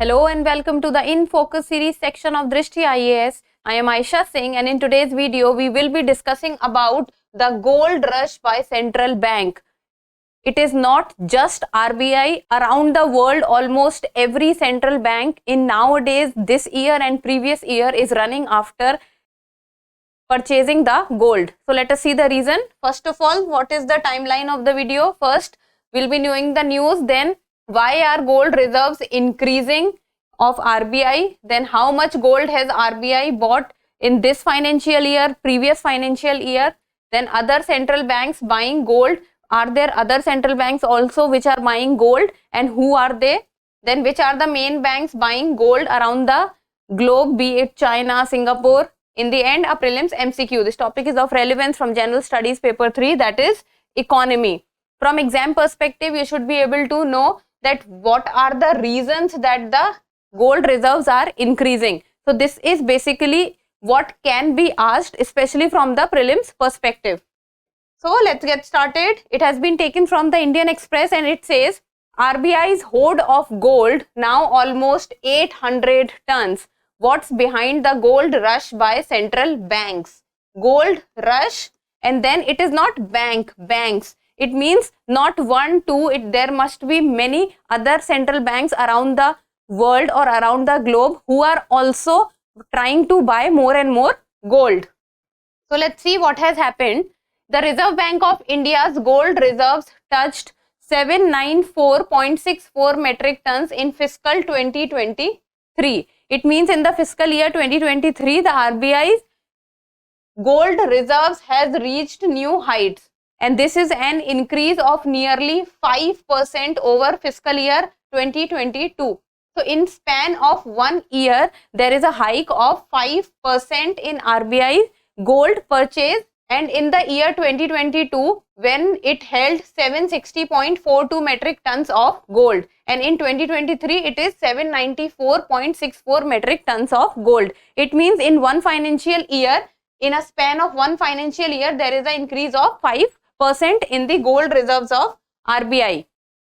Hello and welcome to the In Focus series section of Drishti IAS. I am Aisha Singh and in today's video we will be discussing about the gold rush by central bank. It is not just RBI. Around the world, almost every central bank in nowadays, this year and previous year is running after purchasing the gold. So let us see the reason. First of all, what is the timeline of the video? First, we'll be knowing the news. Then, why are gold reserves increasing of RBI? Then, how much gold has RBI bought in this financial year, previous financial year? Then, other central banks buying gold. Are there other central banks also which are buying gold, and who are they? Then, which are the main banks buying gold around the globe, be it China, Singapore? In the end, a prelims MCQ. This topic is of relevance from General Studies paper 3, that is economy. From exam perspective, you should be able to know that what are the reasons that the gold reserves are increasing. So this is basically what can be asked, especially from the prelims perspective. So let's get started. It has been taken from the Indian Express and it says RBI's hoard of gold now almost 800 tons. What's behind the gold rush by central banks? Gold rush, and then it is not banks. It means not one, two, there must be many other central banks around the world or around the globe who are also trying to buy more and more gold. So let's see what has happened. The Reserve Bank of India's gold reserves touched 794.64 metric tons in fiscal 2023. It means in the fiscal year 2023, the RBI's gold reserves has reached new heights. And this is an increase of nearly 5% over fiscal year 2022. So in span of 1 year, there is a hike of 5% in RBI gold purchase. And in the year 2022, when it held 760.42 metric tons of gold, and in 2023 it is 794.64 metric tons of gold. It means in one financial year, in a span of one financial year, there is an increase of 5% in the gold reserves of RBI.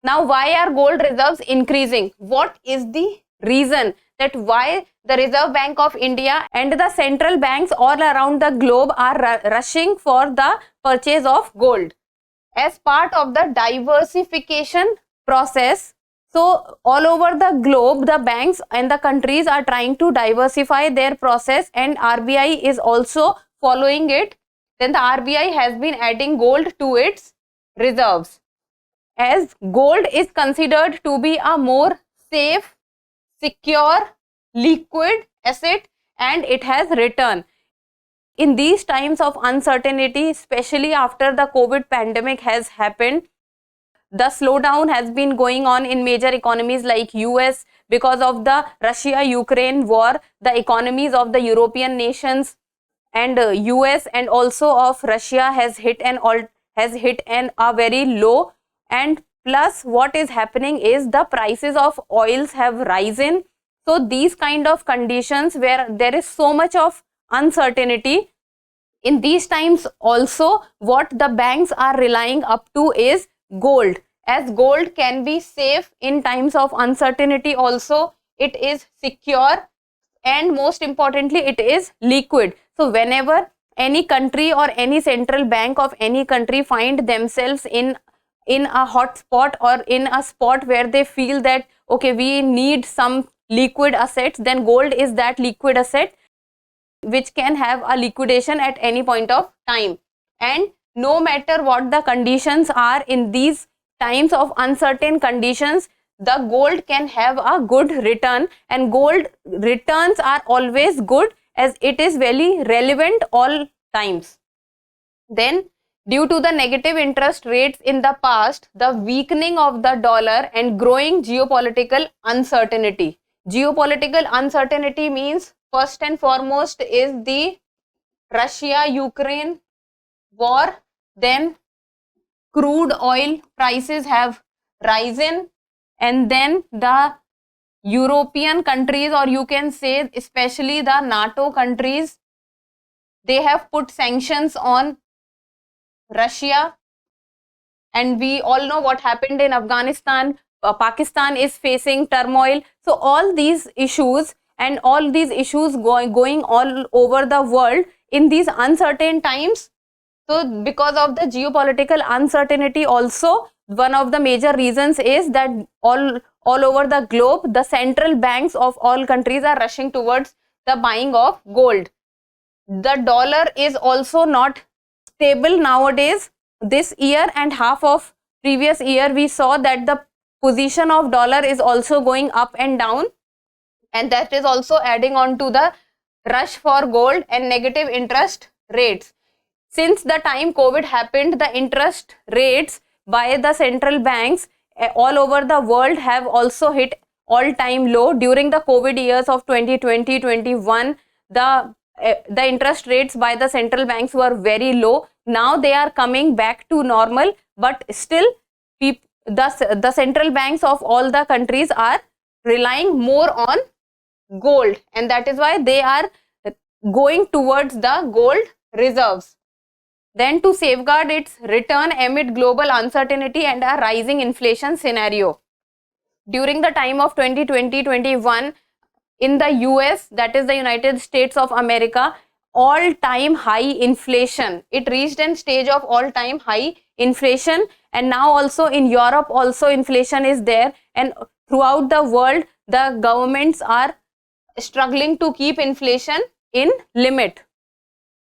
Now, why are gold reserves increasing? What is the reason that why the Reserve Bank of India and the central banks all around the globe are rushing for the purchase of gold? As part of the diversification process, so all over the globe, the banks and the countries are trying to diversify their process, and RBI is also following it. Then the RBI has been adding gold to its reserves, as gold is considered to be a more safe, secure, liquid asset, and it has return. In these times of uncertainty, especially after the COVID pandemic has happened, the slowdown has been going on in major economies like US because of the Russia-Ukraine war. The economies of the European nations and US and also of Russia has hit a very low. And plus, what is happening is the prices of oils have risen. So these kind of conditions where there is so much of uncertainty, in these times also what the banks are relying up to is gold, as gold can be safe in times of uncertainty. Also it is secure, and most importantly it is liquid. So whenever any country or any central bank of any country find themselves in a hot spot or in a spot where they feel that okay, we need some liquid assets, then gold is that liquid asset which can have a liquidation at any point of time. And no matter what the conditions are in these times of uncertain conditions, the gold can have a good return, and gold returns are always good as it is very relevant all times. Then, due to the negative interest rates in the past, the weakening of the dollar and growing geopolitical uncertainty. Geopolitical uncertainty means first and foremost is the Russia-Ukraine war. Then crude oil prices have risen, and then the European countries, or you can say especially the NATO countries, they have put sanctions on Russia, and we all know what happened in Afghanistan. Pakistan is facing turmoil. So all these issues and all these issues going all over the world in these uncertain times. So because of the geopolitical uncertainty also, one of the major reasons is that all over the globe, the central banks of all countries are rushing towards the buying of gold. The dollar is also not stable nowadays. This year and half of previous year, we saw that the position of dollar is also going up and down, and that is also adding on to the rush for gold and negative interest rates. Since the time COVID happened, the interest rates by the central banks all over the world have also hit all-time low. During the COVID years of 2020-21, the interest rates by the central banks were very low. Now they are coming back to normal, but still the central banks of all the countries are relying more on gold, and that is why they are going towards the gold reserves. Then to safeguard its return amid global uncertainty and a rising inflation scenario. During the time of 2020-21, in the US, that is the United States of America, all-time high inflation. It reached a stage of all-time high inflation, and now also in Europe also inflation is there, and throughout the world the governments are struggling to keep inflation in limit.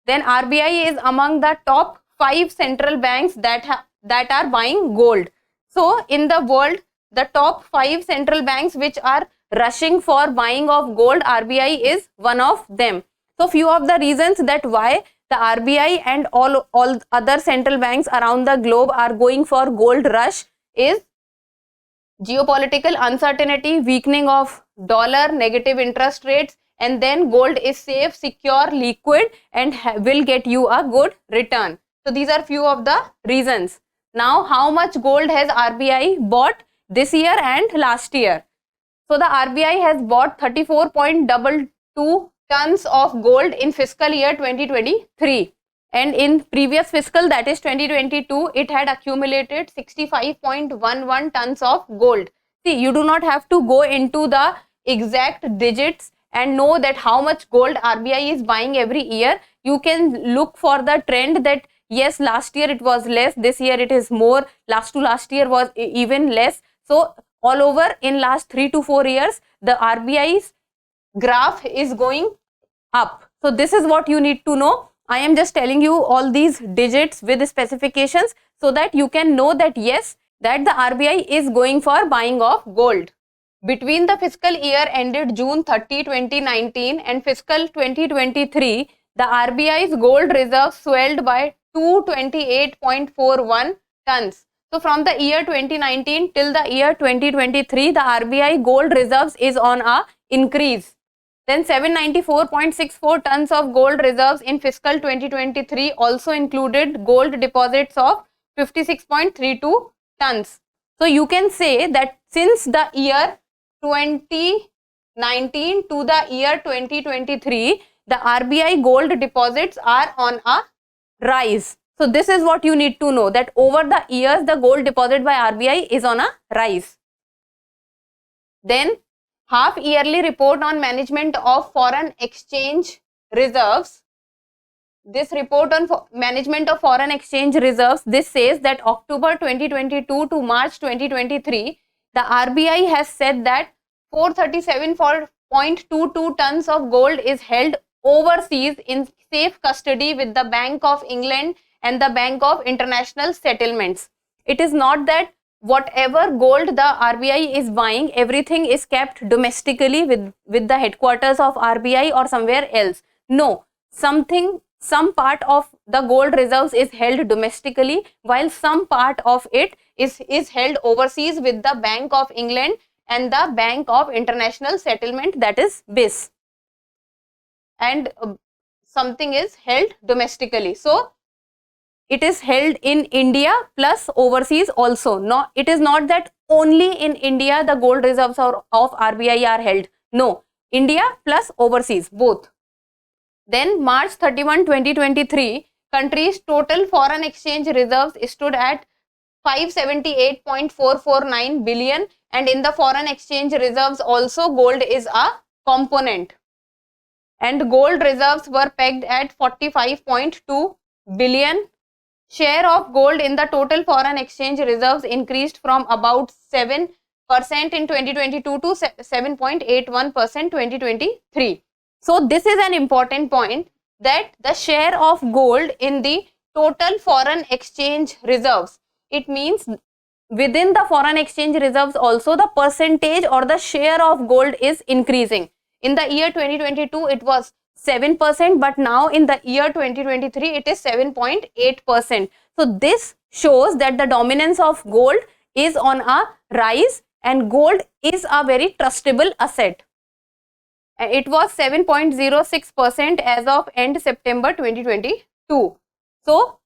Then RBI is among the top 5 central banks that are buying gold. So in the world, the top 5 central banks which are rushing for buying of gold, RBI is one of them. So few of the reasons that why the RBI and all other central banks around the globe are going for gold rush is geopolitical uncertainty, weakening of dollar, negative interest rates, and then gold is safe, secure, liquid, and will get you a good return. So these are few of the reasons. Now how much gold has RBI bought this year and last year? So the RBI has bought 34.22 tons of gold in fiscal year 2023, and in previous fiscal, that is 2022, it had accumulated 65.11 tons of gold. See, you do not have to go into the exact digits and know that how much gold RBI is buying every year. You can look for the trend that yes, last year it was less, this year it is more, last to last year was even less. So all over in last 3 to 4 years, the RBI's graph is going up. So this is what you need to know. I am just telling you all these digits with specifications so that you can know that yes, that the RBI is going for buying of gold. Between the fiscal year ended June 30, 2019 and fiscal 2023, the RBI's gold reserve swelled by 228.41 tons. So from the year 2019 till the year 2023, the RBI gold reserves is on a increase. Then 794.64 tons of gold reserves in fiscal 2023 also included gold deposits of 56.32 tons. So you can say that since the year 2019 to the year 2023, the RBI gold deposits are on a rise. So this is what you need to know, that over the years the gold deposit by RBI is on a rise. Then half yearly report on management of foreign exchange reserves. This report on management of foreign exchange reserves, this says that October 2022 to March 2023, the RBI has said that 437.22 tons of gold is held overseas in safe custody with the Bank of England and the Bank of International Settlements. It is not that whatever gold the RBI is buying, everything is kept domestically with the headquarters of RBI or somewhere else. No, some part of the gold reserves is held domestically, while some part of it is held overseas with the Bank of England and the Bank of International Settlement, that is BIS, and something is held domestically. So it is held in India plus overseas also. No, it is not that only in India the gold reserves of RBI are held. No, India plus overseas, both. Then March 31, 2023, country's total foreign exchange reserves stood at 578.449 billion, and in the foreign exchange reserves also gold is a component, and gold reserves were pegged at 45.2 billion. Share of gold in the total foreign exchange reserves increased from about 7% in 2022 to 7.81% 2023. So this is an important point, that the share of gold in the total foreign exchange reserves, it means within the foreign exchange reserves also the percentage or the share of gold is increasing. In the year 2022 it was 7%, but now in the year 2023 it is 7.8%. So this shows that the dominance of gold is on a rise, and gold is a very trustable asset. It was 7.06% as of end September 2022. So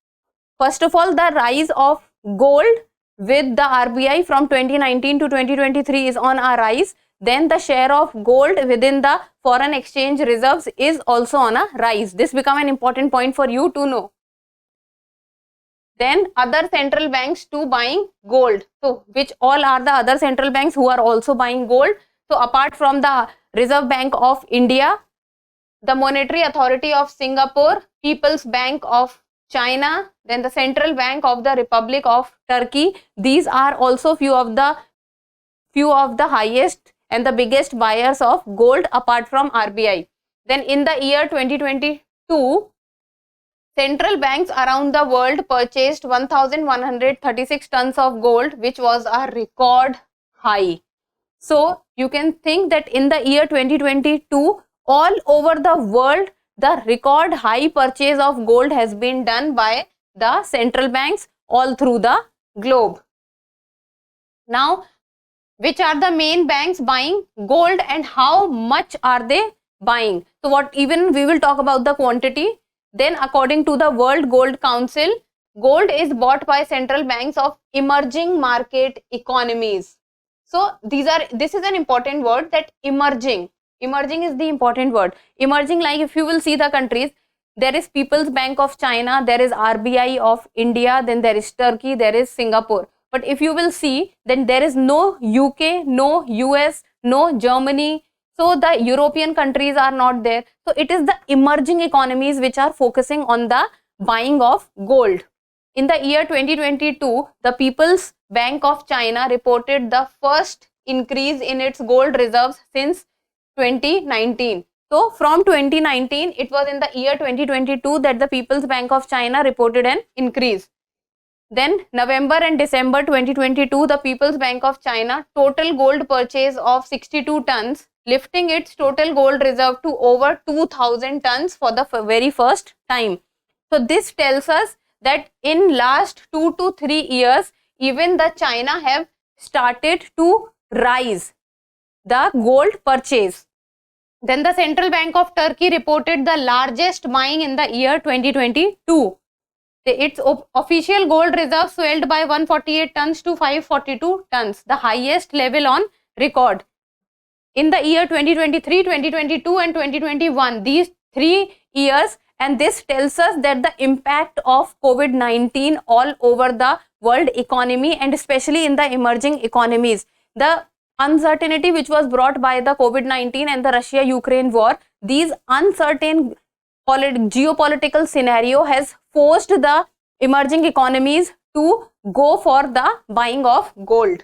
first of all, the rise of gold with the RBI from 2019 to 2023 is on a rise. Then the share of gold within the foreign exchange reserves is also on a rise. This become an important point for you to know. Then other central banks too buying gold. So which all are the other central banks who are also buying gold? So apart from the Reserve Bank of India, the Monetary Authority of Singapore, People's Bank of China, then the Central Bank of the Republic of Turkey, these are also few of the highest and the biggest buyers of gold apart from RBI. Then in the year 2022, central banks around the world purchased 1,136 tons of gold, which was a record high. So you can think that in the year 2022, all over the world, the record high purchase of gold has been done by the central banks all through the globe. Now, which are the main banks buying gold and how much are they buying? So even we will talk about the quantity. Then according to the World Gold Council, gold is bought by central banks of emerging market economies. So this is an important word, that emerging is the important word. Emerging, like if you will see the countries, there is People's Bank of China, there is RBI of India, then there is Turkey, there is Singapore. But if you will see, then there is no UK, no US, no Germany. So the European countries are not there. So it is the emerging economies which are focusing on the buying of gold. In the year 2022, the People's Bank of China reported the first increase in its gold reserves since 2019. So from 2019, it was in the year 2022 that the People's Bank of China reported an increase. Then November and December 2022, the People's Bank of China total gold purchase of 62 tons, lifting its total gold reserve to over 2,000 tons for the very first time. So this tells us that in last 2 to 3 years, even the China have started to rise the gold purchase. Then the Central Bank of Turkey reported the largest buying in the year 2022. Its official gold reserve swelled by 148 tons to 542 tons, the highest level on record. In the year 2023, 2022 and 2021, these 3 years, and this tells us that the impact of COVID-19 all over the world economy and especially in the emerging economies. The uncertainty which was brought by the COVID-19 and the Russia-Ukraine war, these uncertain geopolitical scenario has forced the emerging economies to go for the buying of gold.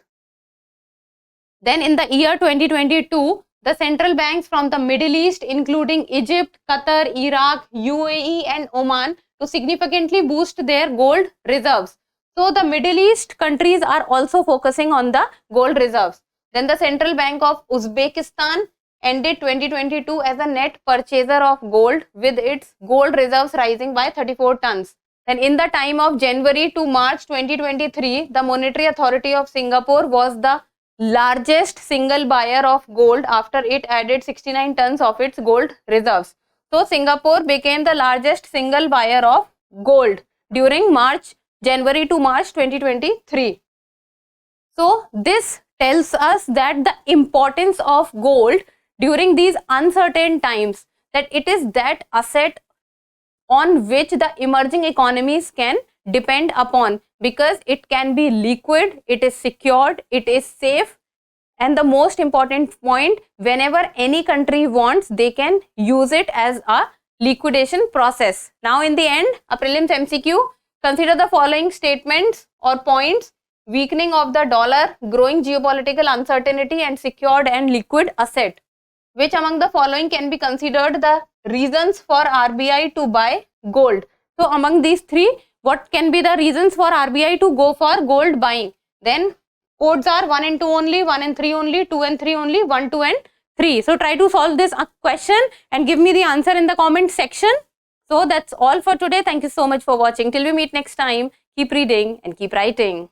Then in the year 2022, the central banks from the Middle East, including Egypt, Qatar, Iraq, UAE and Oman, to significantly boost their gold reserves. So the Middle East countries are also focusing on the gold reserves. Then the Central Bank of Uzbekistan ended 2022 as a net purchaser of gold, with its gold reserves rising by 34 tons. Then in the time of January to March 2023, the Monetary Authority of Singapore was the largest single buyer of gold after it added 69 tons of its gold reserves. So Singapore became the largest single buyer of gold during January to March 2023. So this tells us that the importance of gold during these uncertain times, that it is that asset on which the emerging economies can depend upon. because it can be liquid, it is secured, it is safe, and the most important point, whenever any country wants, they can use it as a liquidation process. Now in the end, a prelims MCQ, consider the following statements or points: weakening of the dollar, growing geopolitical uncertainty, and secured and liquid asset. Which among the following can be considered the reasons for RBI to buy gold? So among these three, what can be the reasons for RBI to go for gold buying? Then codes are 1 and 2 only, 1 and 3 only, 2 and 3 only, 1, 2 and 3. So try to solve this question and give me the answer in the comment section. So that's all for today. Thank you so much for watching. Till we meet next time, keep reading and keep writing.